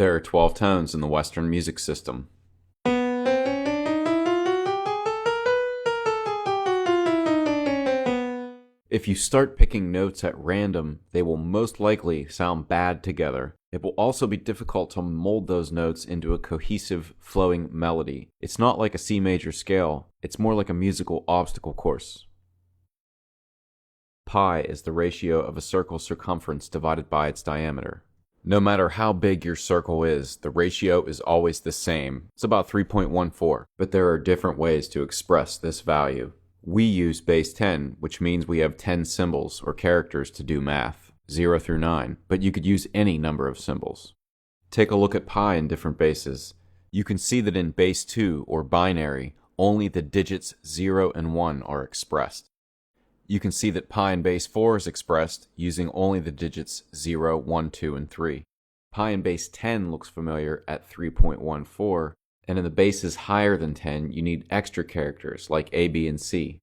There are 12 tones in the Western music system. If you start picking notes at random, they will most likely sound bad together. It will also be difficult to mold those notes into a cohesive, flowing melody. It's not like a C major scale, it's more like a musical obstacle course. Pi is the ratio of a circle's circumference divided by its diameter. No matter how big your circle is, the ratio is always the same. It's about 3.14, but there are different ways to express this value. We use base 10, which means we have 10 symbols or characters to do math, 0 through 9, but you could use any number of symbols. Take a look at pi in different bases. You can see that in base 2, or binary, only the digits 0 and 1 are expressed. You can see that pi in base 4 is expressed using only the digits 0, 1, 2, and 3. Pi in base 10 looks familiar at 3.14, and in the bases higher than 10, you need extra characters like A, B, and C.